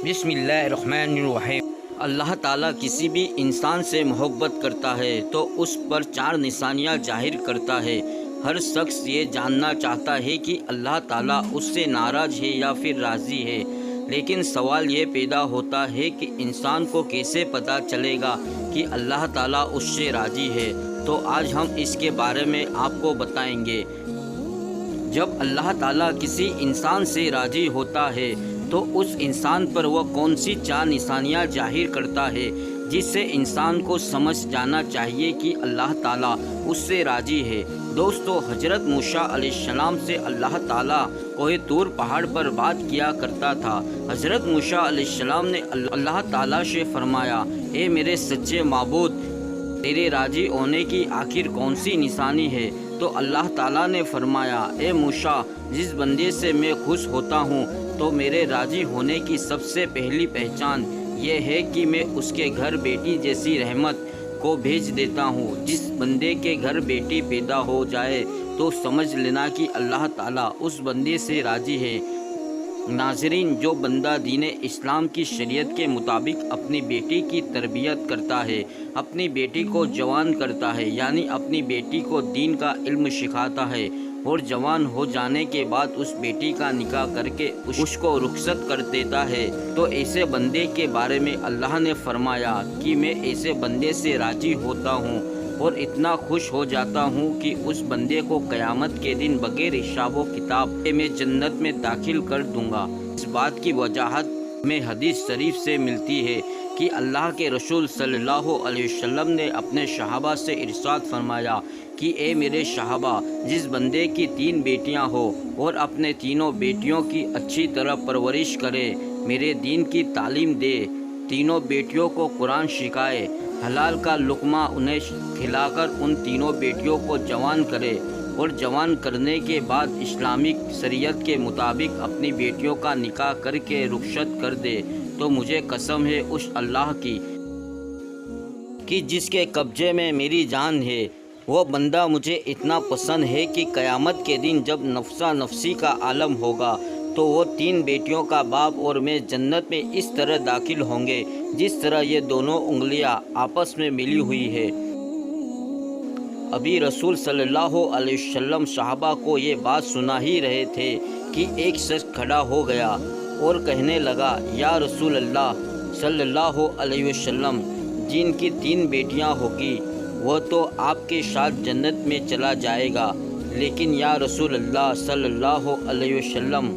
بسم اللہ الرحمن الرحیم۔ اللہ تعالیٰ کسی بھی انسان سے محبت کرتا ہے تو اس پر چار نشانیاں ظاہر کرتا ہے۔ ہر شخص یہ جاننا چاہتا ہے کہ اللہ تعالیٰ اس سے ناراض ہے یا پھر راضی ہے، لیکن سوال یہ پیدا ہوتا ہے کہ انسان کو کیسے پتہ چلے گا کہ اللہ تعالیٰ اس سے راضی ہے؟ تو آج ہم اس کے بارے میں آپ کو بتائیں گے۔ جب اللہ تعالیٰ کسی انسان سے راضی ہوتا ہے تو اس انسان پر وہ کون سی چار نشانیاں ظاہر کرتا ہے جس سے انسان کو سمجھ جانا چاہیے کہ اللہ تعالیٰ اس سے راضی ہے۔ دوستو، حضرت موسیٰ علیہ السلام سے اللہ تعالیٰ کوہ طور پہاڑ پر بات کیا کرتا تھا۔ حضرت موسیٰ علیہ السلام نے اللہ تعالیٰ سے فرمایا، اے میرے سچے معبود، تیرے راضی ہونے کی آخر کون سی نشانی ہے؟ تو اللہ تعالیٰ نے فرمایا، اے موسیٰ، جس بندے سے میں خوش ہوتا ہوں تو میرے راضی ہونے کی سب سے پہلی پہچان یہ ہے کہ میں اس کے گھر بیٹی جیسی رحمت کو بھیج دیتا ہوں۔ جس بندے کے گھر بیٹی پیدا ہو جائے تو سمجھ لینا کہ اللہ تعالیٰ اس بندے سے راضی ہے۔ ناظرین، جو بندہ دین اسلام کی شریعت کے مطابق اپنی بیٹی کی تربیت کرتا ہے، اپنی بیٹی کو جوان کرتا ہے، یعنی اپنی بیٹی کو دین کا علم سکھاتا ہے اور جوان ہو جانے کے بعد اس بیٹی کا نکاح کر کے اس کو رخصت کر دیتا ہے، تو ایسے بندے کے بارے میں اللہ نے فرمایا کہ میں ایسے بندے سے راضی ہوتا ہوں اور اتنا خوش ہو جاتا ہوں کہ اس بندے کو قیامت کے دن بغیر حساب و کتاب میں جنت میں داخل کر دوں گا۔ اس بات کی وضاحت میں حدیث شریف سے ملتی ہے کہ اللہ کے رسول صلی اللہ علیہ وسلم نے اپنے صحابہ سے ارشاد فرمایا کہ اے میرے صحابہ، جس بندے کی 3 بیٹیاں ہو اور اپنے تینوں بیٹیوں کی اچھی طرح پرورش کرے، میرے دین کی تعلیم دے، تینوں بیٹیوں کو قرآن سکھائے، حلال کا لقمہ انہیں کھلا کر ان تینوں بیٹیوں کو جوان کرے اور جوان کرنے کے بعد اسلامک شریعت کے مطابق اپنی بیٹیوں کا نکاح کر کے رخصت کر دے، تو مجھے قسم ہے اس اللہ کی کہ جس کے قبضے میں میری جان ہے، وہ بندہ مجھے اتنا پسند ہے کہ قیامت کے دن جب نفسا نفسی کا عالم ہوگا تو وہ 3 بیٹیوں کا باپ اور میں جنت میں اس طرح داخل ہوں گے جس طرح یہ دونوں انگلیاں آپس میں ملی ہوئی ہے۔ ابھی رسول صلی اللہ علیہ وسلم صحابہ کو یہ بات سنا ہی رہے تھے کہ ایک شخص کھڑا ہو گیا اور کہنے لگا، یا رسول اللہ صلی اللہ علیہ وسلم، جن کی 3 بیٹیاں ہوگی وہ تو آپ کے ساتھ جنت میں چلا جائے گا، لیکن یا رسول اللہ صلی اللہ علیہ وسلم،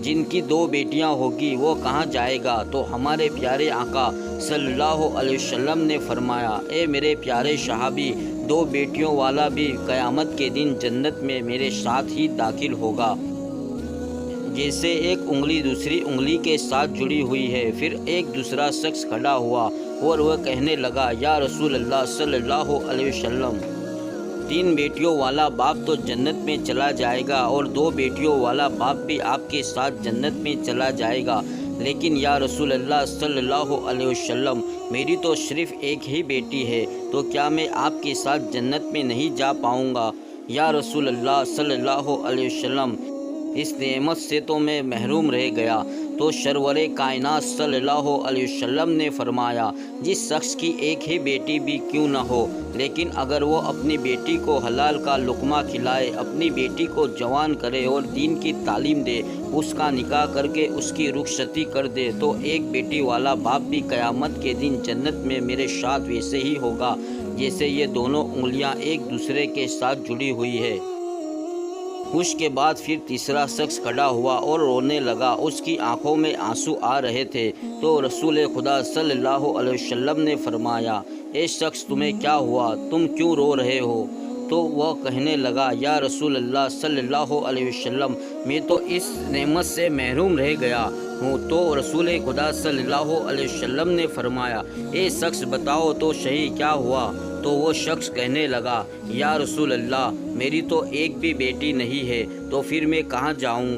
جن کی 2 بیٹیاں ہوگی وہ کہاں جائے گا؟ تو ہمارے پیارے آقا صلی اللہ علیہ وسلم نے فرمایا، اے میرے پیارے صحابی، 2 بیٹیوں والا بھی قیامت کے دن جنت میں میرے ساتھ ہی داخل ہوگا۔ جیسے ایک انگلی دوسری انگلی کے ساتھ جڑی ہوئی ہے۔ پھر ایک دوسرا شخص کھڑا ہوا اور وہ کہنے لگا، یا رسول اللہ صلی اللہ علیہ وسلم، 3 بیٹیوں والا باپ تو جنت میں چلا جائے گا اور 2 بیٹیوں والا باپ بھی آپ کے ساتھ جنت میں چلا جائے گا، لیکن یا رسول اللہ صلی اللہ علیہ وسلم، میری تو صرف ایک ہی بیٹی ہے، تو کیا میں آپ کے ساتھ جنت میں نہیں جا پاؤں گا؟ یا رسول اللہ صلی اللہ علیہ وسلم، اس نعمت سے تو میں محروم رہ گیا۔ تو سرور کائنات صلی اللہ علیہ وسلم نے فرمایا، جس شخص کی ایک ہی بیٹی بھی کیوں نہ ہو، لیکن اگر وہ اپنی بیٹی کو حلال کا لقمہ کھلائے، اپنی بیٹی کو جوان کرے اور دین کی تعلیم دے، اس کا نکاح کر کے اس کی رخصتی کر دے، تو ایک بیٹی والا باپ بھی قیامت کے دن جنت میں میرے ساتھ ویسے ہی ہوگا جیسے یہ دونوں انگلیاں ایک دوسرے کے ساتھ جڑی ہوئی ہے۔ اس کے بعد پھر تیسرا شخص کھڑا ہوا اور رونے لگا، اس کی آنکھوں میں آنسو آ رہے تھے۔ تو رسول خدا صلی اللہ علیہ وسلم نے فرمایا، اے شخص، تمہیں کیا ہوا؟ تم کیوں رو رہے ہو؟ تو وہ کہنے لگا، یا رسول اللہ صلی اللہ علیہ وسلم، میں تو اس نعمت سے محروم رہ گیا ہوں۔ تو رسول خدا صلی اللہ علیہ وسلم نے فرمایا، اے شخص، بتاؤ تو صحیح کیا ہوا؟ تو وہ شخص کہنے لگا، یا رسول اللہ، میری تو ایک بھی بیٹی نہیں ہے، تو پھر میں کہاں جاؤں؟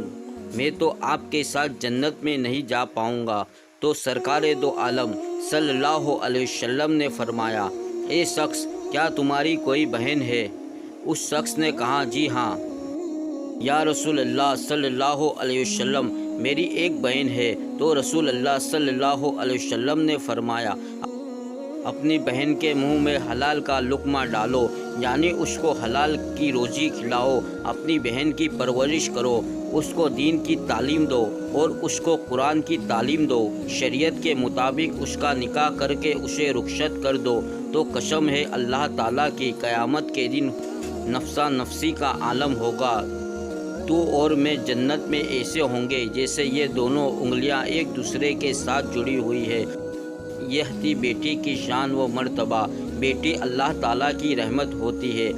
میں تو آپ کے ساتھ جنت میں نہیں جا پاؤں گا۔ تو سرکار دو عالم صلی اللہ علیہ وسلم نے فرمایا، اے شخص، کیا تمہاری کوئی بہن ہے؟ اس شخص نے کہا، جی ہاں۔ یا رسول اللہ صلی اللہ علیہ وسلم، میری ایک بہن ہے، تو رسول اللہ صلی اللہ علیہ وسلم نے فرمایا اپنی بہن کے منہ میں حلال کا لقمہ ڈالو، یعنی اس کو حلال کی روزی کھلاؤ، اپنی بہن کی پرورش کرو، اس کو دین کی تعلیم دو اور اس کو قرآن کی تعلیم دو، شریعت کے مطابق اس کا نکاح کر کے اسے رخصت کر دو، تو قسم ہے اللہ تعالیٰ کی قیامت کے دن نفسا نفسی کا عالم ہوگا، تو اور میں جنت میں ایسے ہوں گے جیسے یہ دونوں انگلیاں ایک دوسرے کے ساتھ جڑی ہوئی ہے۔ یہ تھی بیٹی کی شان و مرتبہ۔ بیٹی اللہ تعالیٰ کی رحمت ہوتی ہے۔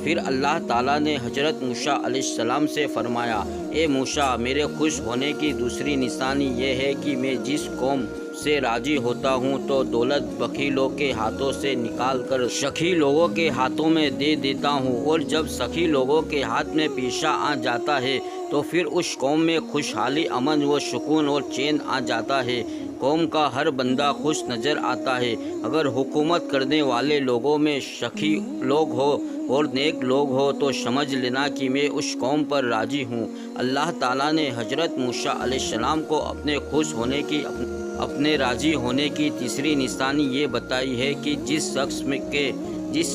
پھر اللہ تعالیٰ نے حضرت موسیٰ علیہ السلام سے فرمایا، اے موسیٰ، میرے خوش ہونے کی دوسری نشانی یہ ہے کہ میں جس قوم سے راضی ہوتا ہوں تو دولت بخیلوں کے ہاتھوں سے نکال کر سخی لوگوں کے ہاتھوں میں دے دیتا ہوں، اور جب سخی لوگوں کے ہاتھ میں پیسہ آ جاتا ہے تو پھر اس قوم میں خوشحالی، امن و سکون اور چین آ جاتا ہے۔ قوم کا ہر بندہ خوش نظر آتا ہے۔ اگر حکومت کرنے والے لوگوں میں سخی لوگ ہو اور نیک لوگ ہو تو سمجھ لینا کہ میں اس قوم پر راضی ہوں۔ اللہ تعالیٰ نے حضرت موسیٰ علیہ السلام کو اپنے خوش ہونے کی، اپنے راضی ہونے کی تیسری نشانی یہ بتائی ہے کہ جس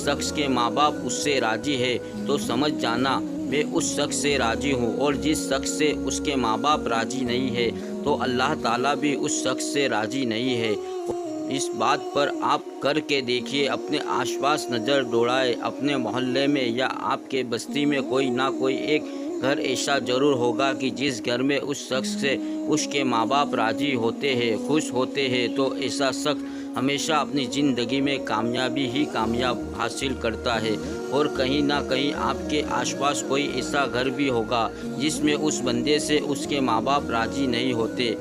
شخص کے ماں باپ اس سے راضی ہے تو سمجھ جانا میں اس شخص سے راضی ہوں، اور جس شخص سے اس کے ماں باپ راضی نہیں ہے تو اللہ تعالیٰ بھی اس شخص سے راضی نہیں ہے۔ اس بات پر آپ کر کے دیکھیے، اپنے آس پاس نظر دوڑائے، اپنے محلے میں یا آپ کے بستی میں کوئی نہ کوئی ایک گھر ایسا ضرور ہوگا کہ جس گھر میں اس شخص سے اس کے ماں باپ راضی ہوتے ہیں، خوش ہوتے ہیں، تو ایسا شخص ہمیشہ اپنی زندگی میں کامیابی ہی کامیاب حاصل کرتا ہے۔ اور کہیں نہ کہیں آپ کے آس پاس کوئی ایسا گھر بھی ہوگا جس میں اس بندے سے اس کے ماں باپ راضی نہیں ہوتے،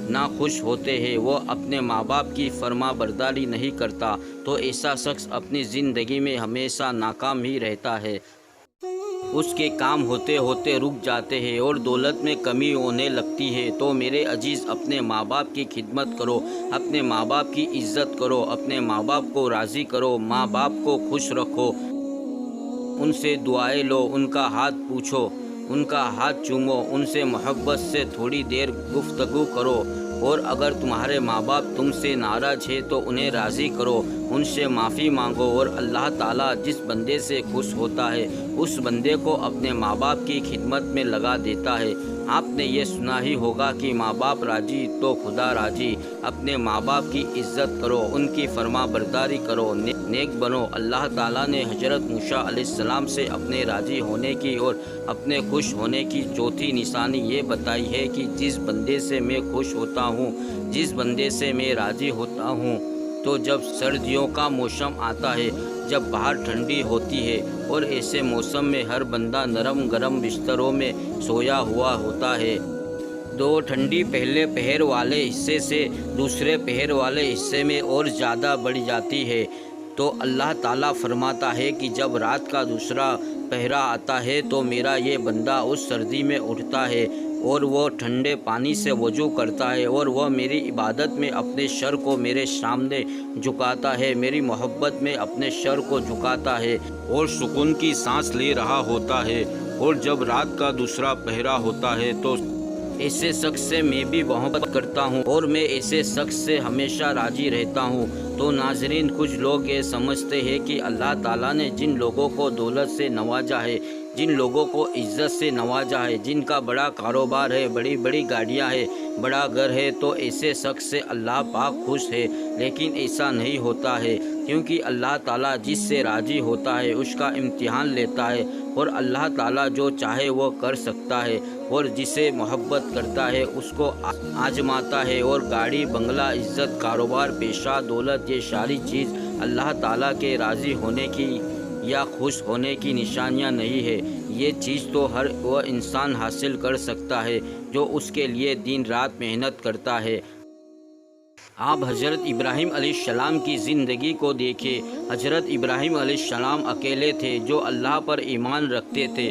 نہ خوش ہوتے ہیں، وہ اپنے ماں باپ کی فرما برداری نہیں کرتا، تو ایسا شخص اپنی زندگی میں ہمیشہ ناکام ہی رہتا ہے۔ اس کے کام ہوتے ہوتے رک جاتے ہیں اور دولت میں کمی ہونے لگتی ہے۔ تو میرے عزیز، اپنے ماں باپ کی خدمت کرو، اپنے ماں باپ کی عزت کرو، اپنے ماں باپ کو راضی کرو، ماں باپ کو خوش رکھو، ان سے دعائیں لو، ان کا ہاتھ پوچھو، ان کا ہاتھ چومو، ان سے محبت سے تھوڑی دیر گفتگو کرو، اور اگر تمہارے ماں باپ تم سے ناراض ہے تو انہیں راضی کرو، ان سے معافی مانگو، اور اللہ تعالیٰ جس بندے سے خوش ہوتا ہے اس بندے کو اپنے ماں باپ کی خدمت میں لگا دیتا ہے۔ آپ نے یہ سنا ہی ہوگا کہ ماں باپ راضی تو خدا راضی۔ اپنے ماں باپ کی عزت کرو، ان کی فرما برداری کرو، نیک بنو۔ اللہ تعالیٰ نے حضرت موسیٰ علیہ السلام سے اپنے راضی ہونے کی اور اپنے خوش ہونے کی چوتھی نشانی یہ بتائی ہے کہ جس بندے سے میں خوش ہوتا ہوں، جس بندے سے میں راضی ہوتا ہوں، تو جب سردیوں کا موسم آتا ہے، جب باہر ٹھنڈی ہوتی ہے، اور ایسے موسم میں ہر بندہ نرم گرم بستروں میں سویا ہوا ہوتا ہے، دو ٹھنڈی پہلے پہر والے حصے سے دوسرے پہر والے حصے میں اور زیادہ بڑھ جاتی ہے، تو اللہ تعالیٰ فرماتا ہے کہ جب رات کا دوسرا پہرا آتا ہے تو میرا یہ بندہ اس سردی میں اٹھتا ہے اور وہ ٹھنڈے پانی سے وضو کرتا ہے، اور وہ میری عبادت میں اپنے سر کو میرے سامنے جھکاتا ہے، میری محبت میں اپنے سر کو جھکاتا ہے اور سکون کی سانس لے رہا ہوتا ہے۔ اور جب رات کا دوسرا پہرا ہوتا ہے تو ایسے شخص سے میں بھی محبت کرتا ہوں اور میں ایسے شخص سے ہمیشہ راضی رہتا ہوں۔ تو ناظرین، کچھ لوگ یہ سمجھتے ہیں کہ اللہ تعالیٰ نے جن لوگوں کو دولت سے نوازا ہے، جن لوگوں کو عزت سے نوازا ہے، جن کا بڑا کاروبار ہے، بڑی بڑی گاڑیاں ہیں، بڑا گھر ہے، تو ایسے شخص سے اللہ پاک خوش ہے، لیکن ایسا نہیں ہوتا ہے، کیونکہ اللہ تعالیٰ جس سے راضی ہوتا ہے اس کا امتحان لیتا ہے، اور اللہ تعالیٰ جو چاہے وہ کر سکتا ہے، اور جسے محبت کرتا ہے اس کو آزماتا ہے۔ اور گاڑی، بنگلہ، عزت، کاروبار، پیشہ، دولت، یہ ساری چیز اللہ تعالیٰ کے راضی ہونے کی یا خوش ہونے کی نشانیاں نہیں ہے۔ یہ چیز تو ہر وہ انسان حاصل کر سکتا ہے جو اس کے لیے دن رات محنت کرتا ہے۔ آپ حضرت ابراہیم علیہ السلام کی زندگی کو دیکھیں۔ حضرت ابراہیم علیہ السلام اکیلے تھے جو اللہ پر ایمان رکھتے تھے،